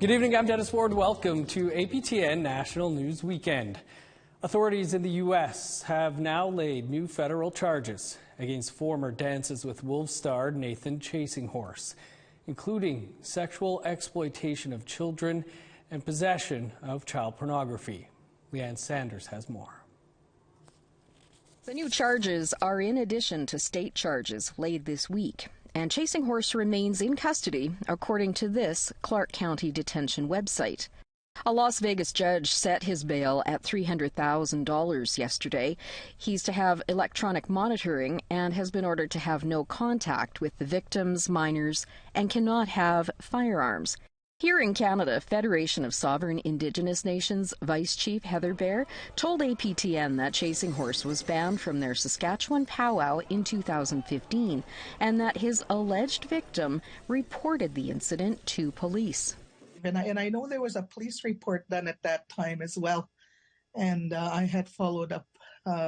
Good evening, I'm Dennis Ward. Welcome to APTN National News Weekend. Authorities in the U.S. have now laid new federal charges against former Dances with Wolves star Nathan Chasing Horse, including sexual exploitation of children and possession of child pornography. Leanne Sanders has more. The new charges are in addition to state charges laid this week. And Chasing Horse remains in custody, according to this Clark County detention website. A Las Vegas judge set his bail at $300,000 yesterday. He's to have electronic monitoring and has been ordered to have no contact with the victims, minors, and cannot have firearms. Here in Canada, Federation of Sovereign Indigenous Nations Vice Chief Heather Bear told APTN that Chasing Horse was banned from their Saskatchewan powwow in 2015 and that his alleged victim reported the incident to police. And I know there was a police report done at that time as well, and I had followed up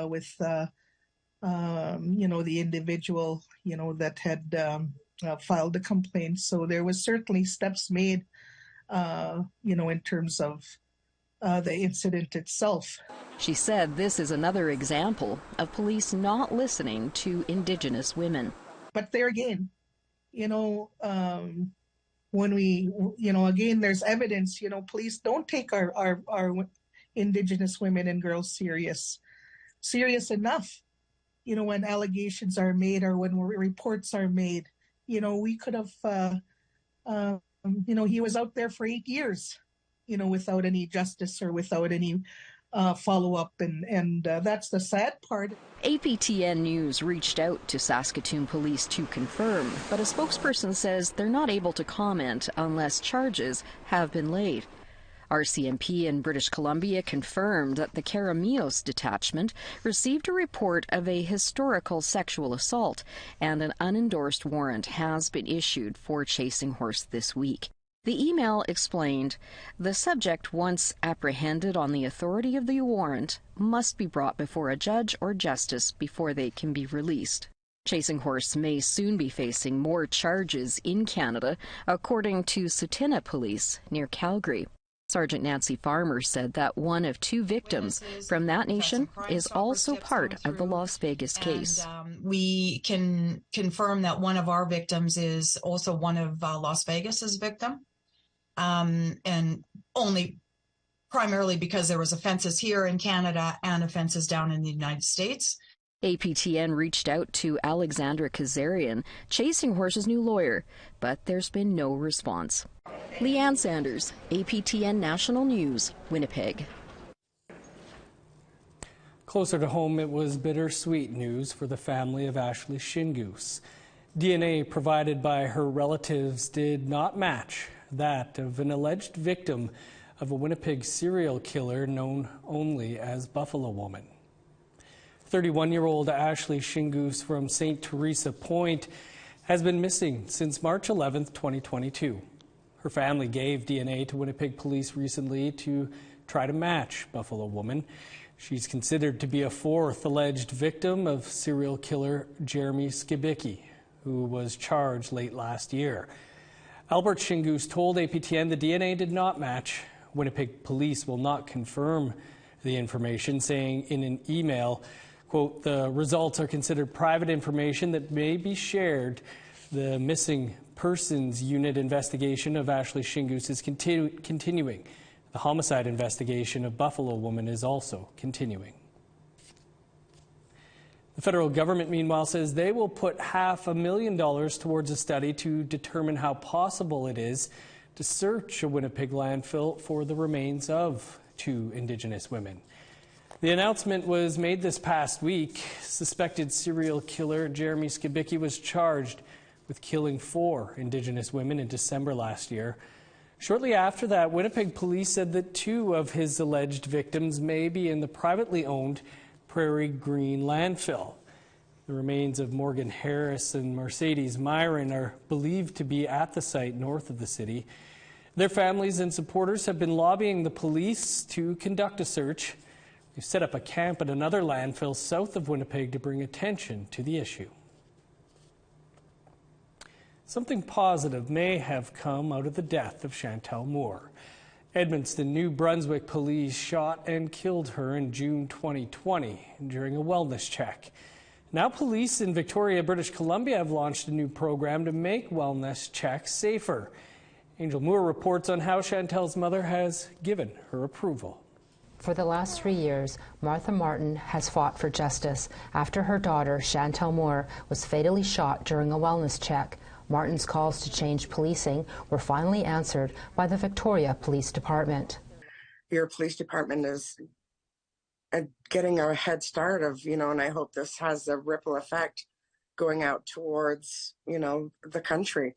with the individual that had filed the complaint. So there was certainly steps made in terms of the incident itself. She said this is another example of police not listening to Indigenous women. But there again, when we, again, there's evidence, police don't take our Indigenous women and girls serious enough, when allegations are made or when reports are made. We could have, he was out there for 8 years, without any justice or without any follow-up, and that's the sad part. APTN News reached out to Saskatoon Police to confirm, but a spokesperson says they're not able to comment unless charges have been laid. RCMP in British Columbia confirmed that the Karamios detachment received a report of a historical sexual assault, and an unendorsed warrant has been issued for Chasing Horse this week. The email explained, the subject, once apprehended on the authority of the warrant, must be brought before a judge or justice before they can be released. Chasing Horse may soon be facing more charges in Canada, according to Sutina Police near Calgary. Sergeant Nancy Farmer said that one of 2 victims from that nation is also part of the Las Vegas case. We can confirm that one of our victims is also one of Las Vegas's victim, and only primarily because there was offenses here in Canada and offenses down in the United States. APTN reached out to Alexandra Kazarian, Chasing Horse's new lawyer, but there's been no response. Leanne Sanders, APTN National News, Winnipeg. Closer to home, it was bittersweet news for the family of Ashley Shingoose. DNA provided by her relatives did not match that of an alleged victim of a Winnipeg serial killer known only as Buffalo Woman. 31-year-old Ashley Shingoose from St. Teresa Point has been missing since March 11, 2022. Her family gave DNA to Winnipeg police recently to try to match Buffalo Woman. She's considered to be a 4th alleged victim of serial killer Jeremy Skibicki, who was charged late last year. Albert Shingoose told APTN the DNA did not match. Winnipeg police will not confirm the information, saying in an email, quote, the results are considered private information that may be shared. The missing persons unit investigation of Ashley Shingoose is continuing. The homicide investigation of Buffalo Woman is also continuing. The federal government, meanwhile, says they will put $500,000 towards a study to determine how possible it is to search a Winnipeg landfill for the remains of 2 Indigenous women. The announcement was made this past week. Suspected serial killer Jeremy Skibicki was charged with killing 4 Indigenous women in December last year. Shortly after that, Winnipeg police said that 2 of his alleged victims may be in the privately owned Prairie Green landfill. The remains of Morgan Harris and Mercedes Myron are believed to be at the site north of the city. Their families and supporters have been lobbying the police to conduct a search. They've set up a camp at another landfill south of Winnipeg to bring attention to the issue. Something positive may have come out of the death of Chantel Moore. Edmundston, New Brunswick police shot and killed her in June 2020 during a wellness check. Now police in Victoria, British Columbia have launched a new program to make wellness checks safer. Angel Moore reports on how Chantel's mother has given her approval. For the last 3 years, Martha Martin has fought for justice after her daughter, Chantel Moore, was fatally shot during a wellness check. Martin's calls to change policing were finally answered by the Victoria Police Department. Your police department is getting a head start of, and I hope this has a ripple effect going out towards, the country,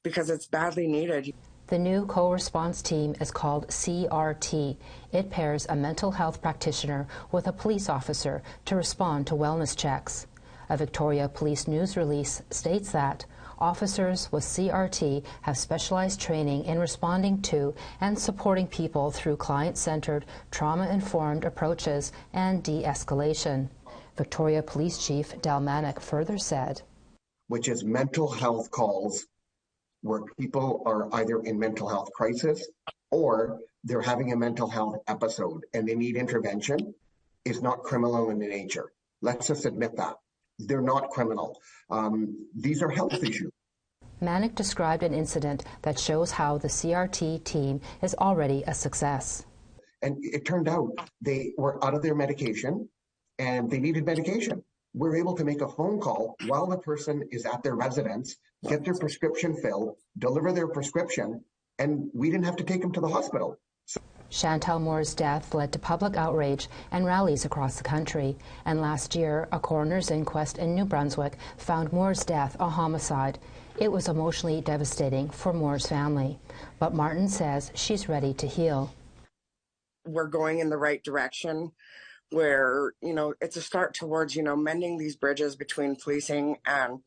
because it's badly needed. The new co-response team is called CRT. It pairs a mental health practitioner with a police officer to respond to wellness checks. A Victoria Police news release states that officers with CRT have specialized training in responding to and supporting people through client-centered, trauma-informed approaches and de-escalation. Victoria Police Chief Del Manick further said, which is mental health calls where people are either in mental health crisis or they're having a mental health episode and they need intervention, is not criminal in nature. Let's just admit that. They're not criminal. These are health issues. Manick described an incident that shows how the CRT team is already a success. And it turned out they were out of their medication and they needed medication. We're able to make a phone call while the person is at their residence, get their prescription filled, deliver their prescription, and we didn't have to take them to the hospital. Chantel Moore's death led to public outrage and rallies across the country. And last year, a coroner's inquest in New Brunswick found Moore's death a homicide. It was emotionally devastating for Moore's family. But Martin says she's ready to heal. We're going in the right direction where, it's a start towards, mending these bridges between policing and,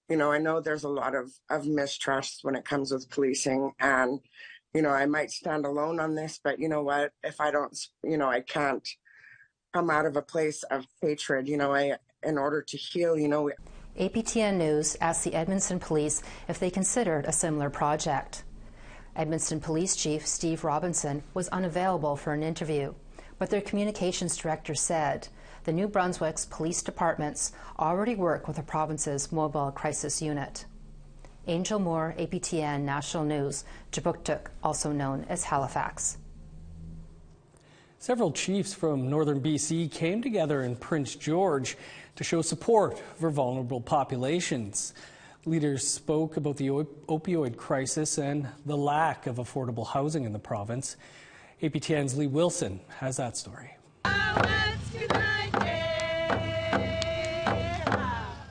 I know there's a lot of mistrust when it comes with policing, and I might stand alone on this, but you know what? If I don't, I can't come out of a place of hatred, in order to heal, APTN News asked the Edmundston Police if they considered a similar project. Edmundston Police Chief Steve Robinson was unavailable for an interview, but their communications director said the New Brunswick's police departments already work with the province's mobile crisis unit. Angel Moore, APTN National News, Jabuktuk, also known as Halifax. Several chiefs from northern BC came together in Prince George to show support for vulnerable populations. Leaders spoke about the opioid crisis and the lack of affordable housing in the province. APTN's Lee Wilson has that story.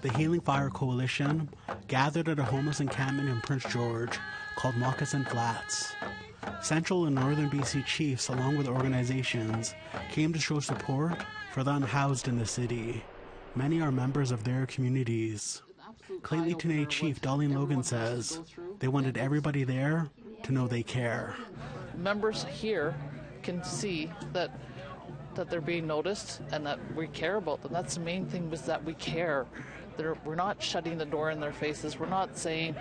The Healing Fire Coalition gathered at a homeless encampment in Prince George called Moccasin Flats. Central and Northern BC chiefs, along with organizations, came to show support for the unhoused in the city. Many are members of their communities. Clayton Tenay Chief Darlene Logan says they wanted everybody there to know they care. Members here can see that they're being noticed and that we care about them. That's the main thing, was that we care. We're not shutting the door in their faces. We're not saying,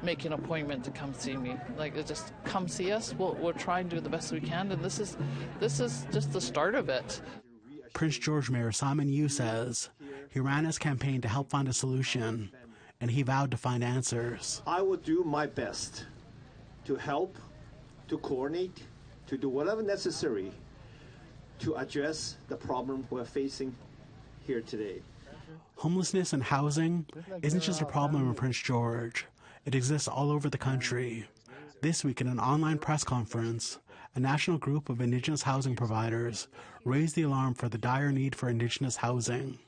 make an appointment to come see me. Just come see us. We'll try and do the best we can, and this is just the start of it. Prince George Mayor Simon Yu says he ran his campaign to help find a solution, and he vowed to find answers. I will do my best to help, to coordinate, to do whatever necessary to address the problem we're facing here today. Homelessness and housing isn't just a problem in Prince George. It exists all over the country. This week in an online press conference, a national group of Indigenous housing providers raised the alarm for the dire need for Indigenous housing.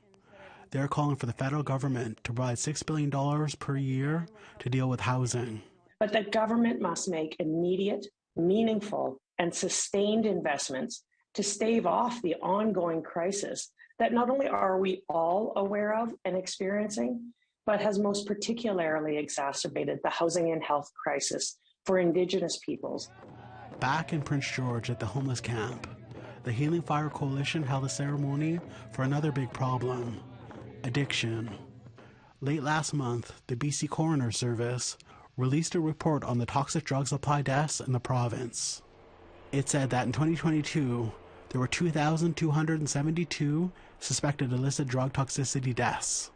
They're calling for the federal government to provide $6 billion per year to deal with housing. But the government must make immediate, meaningful, and sustained investments to stave off the ongoing crisis that not only are we all aware of and experiencing, but has most particularly exacerbated the housing and health crisis for Indigenous peoples. Back in Prince George at the homeless camp, the Healing Fire Coalition held a ceremony for another big problem: addiction. Late last month, the BC Coroner Service released a report on the toxic drug supply deaths in the province. It said that in 2022, there were 2,272 suspected illicit drug toxicity deaths.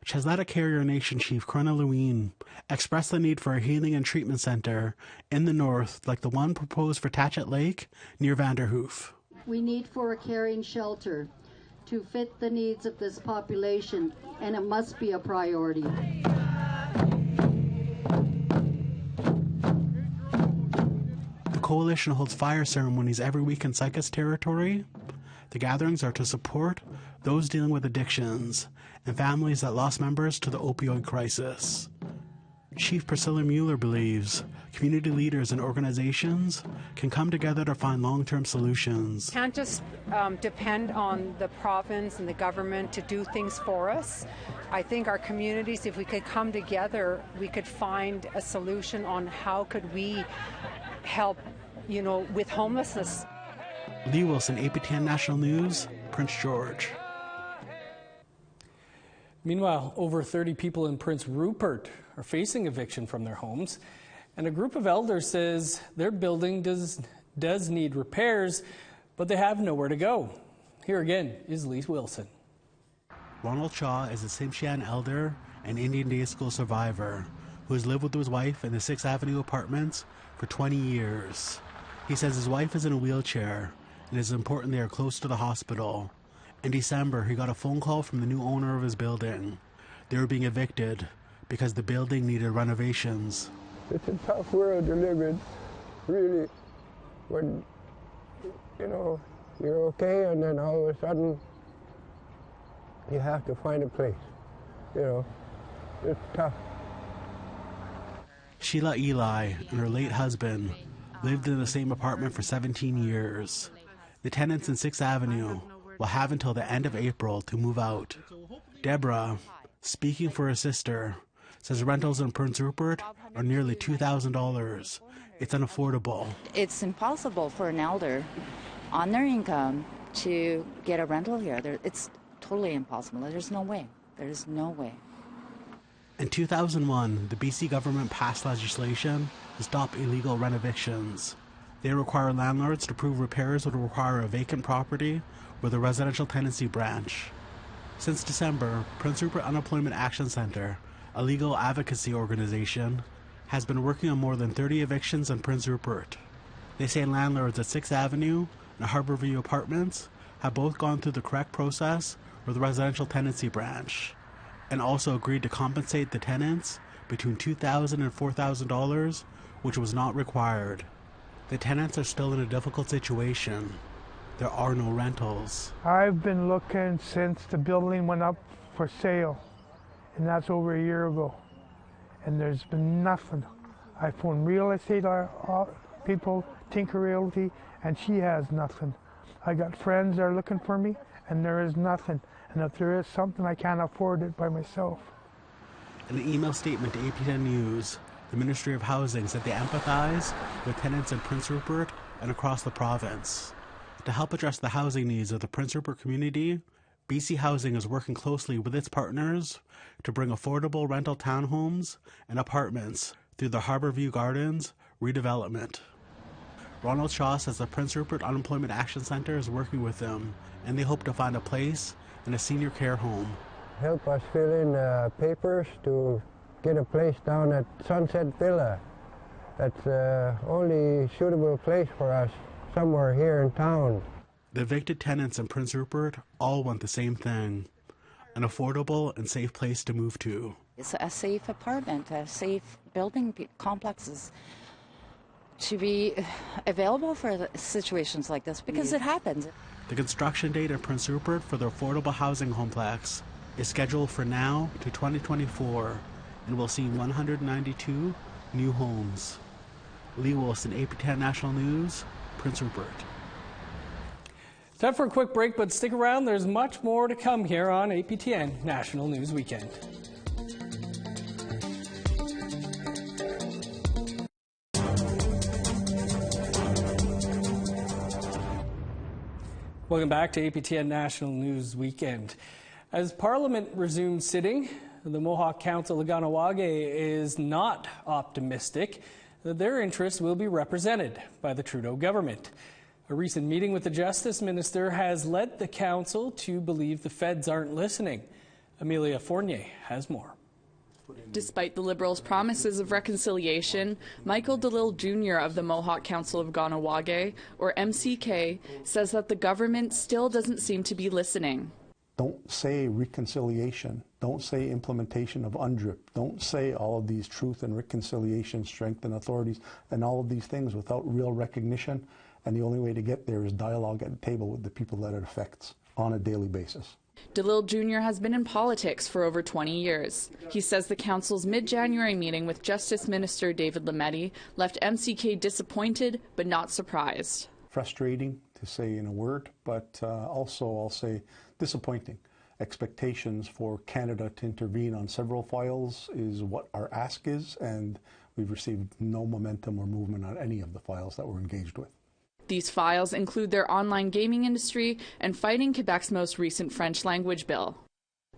Chesletta Carrier Nation Chief Corona Lewin expressed the need for a healing and treatment centre in the north like the one proposed for Tatchet Lake near Vanderhoof. We need for a caring shelter to fit the needs of this population, and it must be a priority. The coalition holds fire ceremonies every week in Sycus territory. The gatherings are to support those dealing with addictions and families that lost members to the opioid crisis. Chief Priscilla Mueller believes community leaders and organizations can come together to find long-term solutions. Can't just depend on the province and the government to do things for us. I think our communities, if we could come together, we could find a solution on how could we help, with homelessness. Lee Wilson, APTN National News, Prince George. Meanwhile, over 30 people in Prince Rupert are facing eviction from their homes, and a group of elders says their building does need repairs, but they have nowhere to go. Here again is Lee Wilson. Ronald Shaw is a Tsimshian elder and Indian Day School survivor who has lived with his wife in the 6th Avenue apartments for 20 years. He says his wife is in a wheelchair and it is important they are close to the hospital. In December, he got a phone call from the new owner of his building. They were being evicted because the building needed renovations. It's a tough world to live in, really, when, you're okay and then all of a sudden you have to find a place, it's tough. Sheila Eli and her late husband lived in the same apartment for 17 years. The tenants in 6th Avenue will have until the end of April to move out. Deborah, speaking for her sister, says rentals in Prince Rupert are nearly $2,000. It's unaffordable. It's impossible for an elder on their income to get a rental here. It's totally impossible. There's no way. There's no way. In 2001, the BC government passed legislation to stop illegal renovictions. They require landlords to prove repairs would require a vacant property with a residential tenancy branch. Since December, Prince Rupert Unemployment Action Centre, a legal advocacy organization, has been working on more than 30 evictions in Prince Rupert. They say landlords at 6th Avenue and Harbourview Apartments have both gone through the correct process with the residential tenancy branch, and also agreed to compensate the tenants between $2,000 and $4,000, which was not required. The tenants are still in a difficult situation. There are no rentals. I've been looking since the building went up for sale, and that's over a year ago, and there's been nothing. I phoned real estate people, Tinker Realty, and she has nothing. I got friends that are looking for me, and there is nothing. And if there is something, I can't afford it by myself. In an email statement to APTN News, the Ministry of Housing said they empathize with tenants in Prince Rupert and across the province. To help address the housing needs of the Prince Rupert community, BC Housing is working closely with its partners to bring affordable rental townhomes and apartments through the Harbourview Gardens redevelopment. Ronald Shaw says the Prince Rupert Unemployment Action Centre is working with them, and they hope to find a place in a senior care home. Help us fill in papers to get a place down at Sunset Villa. That's the only suitable place for us somewhere here in town. The evicted tenants in Prince Rupert all want the same thing: an affordable and safe place to move to. It's a safe apartment, a safe building complexes to be available for situations like this, because it happens. The construction date in Prince Rupert for the affordable housing complex is scheduled for now to 2024 and will see 192 new homes. Lee Wilson, APTN National News, Prince Rupert. Time for a quick break, but stick around. There's much more to come here on APTN National News Weekend. Welcome back to APTN National News Weekend. As Parliament resumed sitting, The Mohawk Council of Ganawage is not optimistic that their interests will be represented by the Trudeau government. A recent meeting with the Justice Minister has led the council to believe the feds aren't listening. Amelia Fournier has more. Despite the Liberals' promises of reconciliation, Michael DeLille Jr. of the Mohawk Council of Ganawage, or MCK, says that the government still doesn't seem to be listening. Don't say reconciliation. Don't say implementation of UNDRIP. Don't say all of these truth and reconciliation, strength and authorities, and all of these things without real recognition. And the only way to get there is dialogue at the table with the people that it affects on a daily basis. DeLille Jr. has been in politics for over 20 years. He says the council's mid-January meeting with Justice Minister David Lametti left MCK disappointed but not surprised. Frustrating, to say in a word, but also I'll say disappointing. Expectations for Canada to intervene on several files is what our ask is, and we've received no momentum or movement on any of the files that we're engaged with. These files include their online gaming industry and fighting Quebec's most recent French language bill.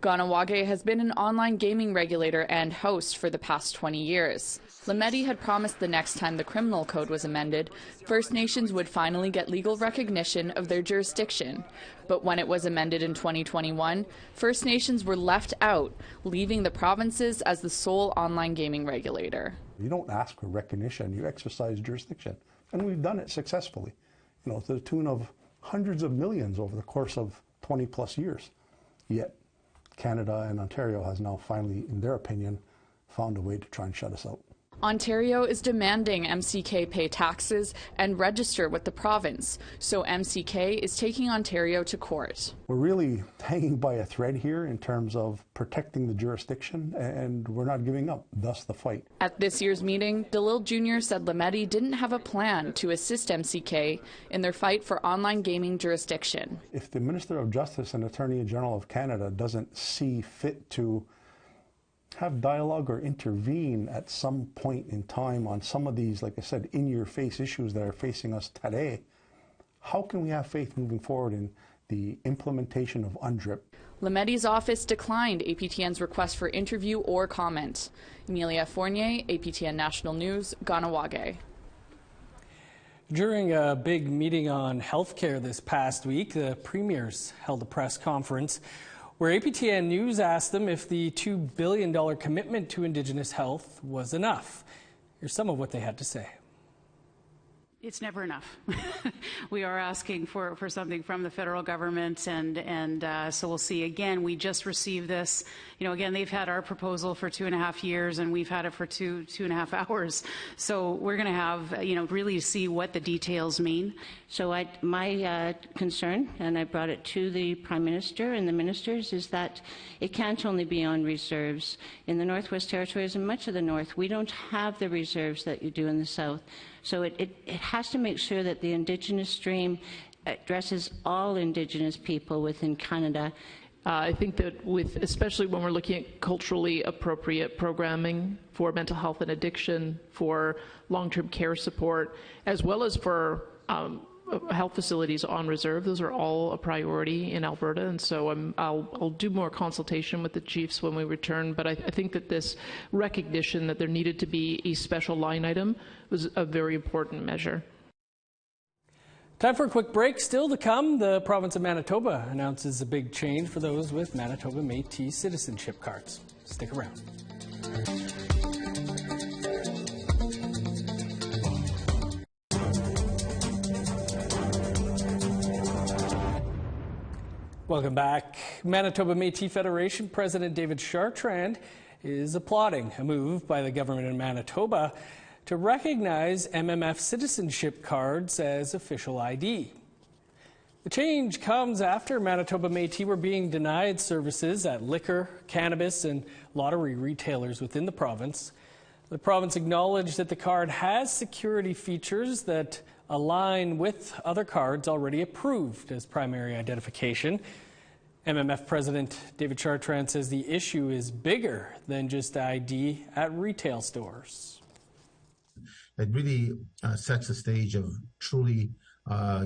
Ganawage has been an online gaming regulator and host for the past 20 years. Lametti had promised the next time the criminal code was amended, First Nations would finally get legal recognition of their jurisdiction. But when it was amended in 2021, First Nations were left out, leaving the provinces as the sole online gaming regulator. You don't ask for recognition, you exercise jurisdiction. And we've done it successfully, to the tune of hundreds of millions over the course of 20 plus years. Yet Canada and Ontario has now finally, in their opinion, found a way to try and shut us out. Ontario is demanding MCK pay taxes and register with the province, so MCK is taking Ontario to court. We're really hanging by a thread here in terms of protecting the jurisdiction, and we're not giving up, thus the fight. At this year's meeting, DeLille Jr. said Lametti didn't have a plan to assist MCK in their fight for online gaming jurisdiction. If the Minister of Justice and Attorney General of Canada doesn't see fit to have dialogue or intervene at some point in time on some of these, like I said, in-your-face issues that are facing us today, how can we have faith moving forward in the implementation of UNDRIP? Lametti's office declined APTN's request for interview or comment. Amelia Fournier, APTN National News, Ganawage. During a big meeting on healthcare this past week, the premiers held a press conference where APTN News asked them if the $2 billion commitment to Indigenous Health was enough. Here's some of what they had to say. It's never enough. We are asking for something from the federal government, and so we'll see. Again, we just received this. Again, they've had our proposal for 2.5 years, and we've had it for 2.5 hours. So we're going to have, really see what the details mean. So my concern, and I brought it to the Prime Minister and the ministers, is that it can't only be on reserves. In the Northwest Territories and much of the North, we don't have the reserves that you do in the South. So it has to make sure that the Indigenous stream addresses all Indigenous people within Canada. I think that especially when we're looking at culturally appropriate programming for mental health and addiction, for long-term care support, as well as for health facilities on reserve, those are all a priority in Alberta, and so I'll do more consultation with the chiefs when we return, but I think that this recognition that there needed to be a special line item was a very important measure. Time for a quick break. Still to come, the province of Manitoba announces a big change for those with Manitoba Métis citizenship cards. Stick around. Welcome back. Manitoba Métis Federation President David Chartrand is applauding a move by the government in Manitoba to recognize MMF citizenship cards as official ID. The change comes after Manitoba Métis were being denied services at liquor, cannabis, and lottery retailers within the province. The province acknowledged that the card has security features that align with other cards already approved as primary identification. MMF President David Chartrand says the issue is bigger than just ID at retail stores. It really sets the stage of truly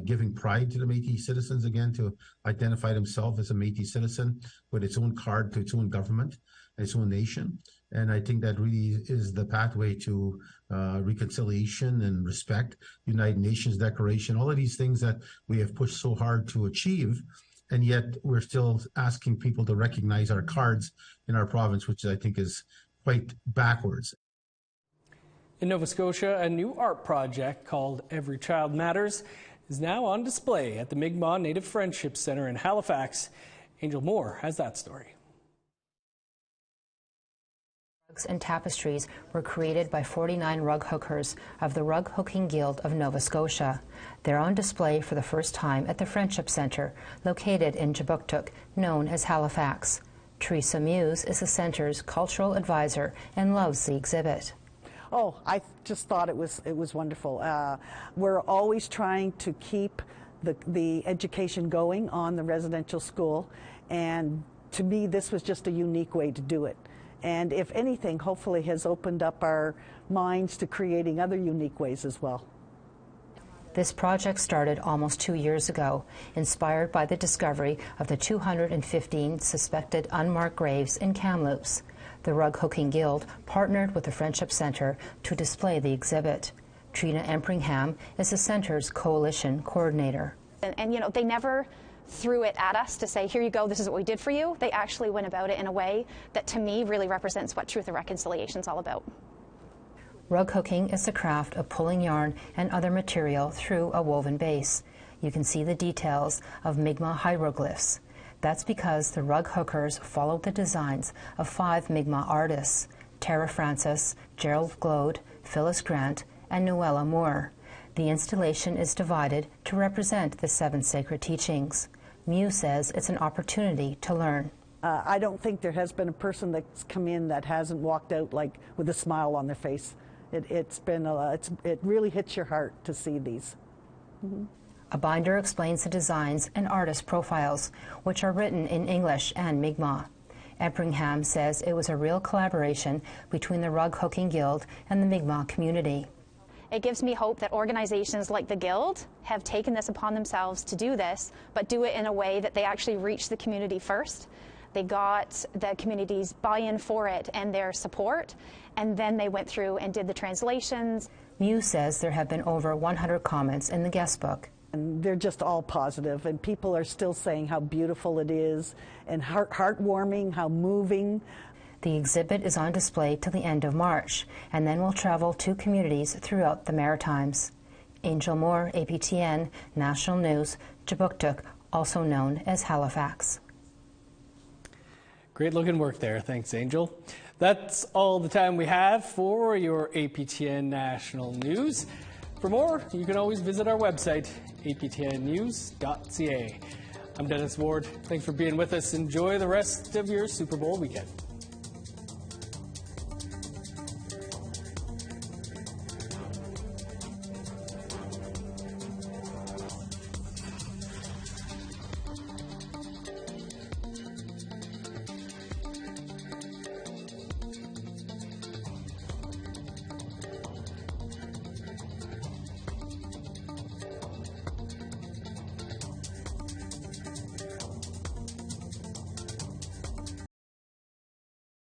giving pride to the Métis citizens again to identify themselves as a Métis citizen with its own card to its own government, its own nation. And I think that really is the pathway to reconciliation and respect, United Nations Declaration, all of these things that we have pushed so hard to achieve. And yet we're still asking people to recognize our cards in our province, which I think is quite backwards. In Nova Scotia, a new art project called Every Child Matters is now on display at the Mi'kmaq Native Friendship Centre in Halifax. Angel Moore has that story. Rugs and tapestries were created by 49 rug hookers of the Rug Hooking Guild of Nova Scotia. They're on display for the first time at the Friendship Centre, located in Jabuktuk, known as Halifax. Teresa Muse is the centre's cultural advisor and loves the exhibit. Oh, I just thought it was wonderful. We're always trying to keep the education going on the residential school, and to me this was just a unique way to do it. And if anything, hopefully has opened up our minds to creating other unique ways as well. This project started almost 2 years ago, inspired by the discovery of the 215 suspected unmarked graves in Kamloops. The Rug Hooking Guild partnered with the Friendship Centre to display the exhibit. Trina Empringham is the centre's coalition coordinator. And you know, they never threw it at us to say, here you go, this is what we did for you. They actually went about it in a way that to me really represents what Truth and Reconciliation is all about. Rug hooking is the craft of pulling yarn and other material through a woven base. You can see the details of Mi'kmaq hieroglyphs. That's because the rug hookers followed the designs of 5 Mi'kmaq artists: Tara Francis, Gerald Glode, Phyllis Grant, and Noella Moore. The installation is divided to represent the 7 sacred teachings. Muse says it's an opportunity to learn. I don't think there has been a person that's come in that hasn't walked out like with a smile on their face. It really hits your heart to see these. Mm-hmm. A binder explains the designs and artist profiles, which are written in English and Mi'kmaq. Empringham says it was a real collaboration between the Rug Hooking Guild and the Mi'kmaq community. It gives me hope that organizations like the Guild have taken this upon themselves to do this, but do it in a way that they actually reach the community first. They got the community's buy-in for it and their support, and then they went through and did the translations. Muse says there have been over 100 comments in the guest book. And they're just all positive, and people are still saying how beautiful it is and heartwarming, how moving. The exhibit is on display till the end of March, and then will travel to communities throughout the Maritimes. Angel Moore, APTN National News, Jabuktuk, also known as Halifax. Great looking work there. Thanks, Angel. That's all the time we have for your APTN National News. For more, you can always visit our website, aptnnews.ca. I'm Dennis Ward. Thanks for being with us. Enjoy the rest of your Super Bowl weekend.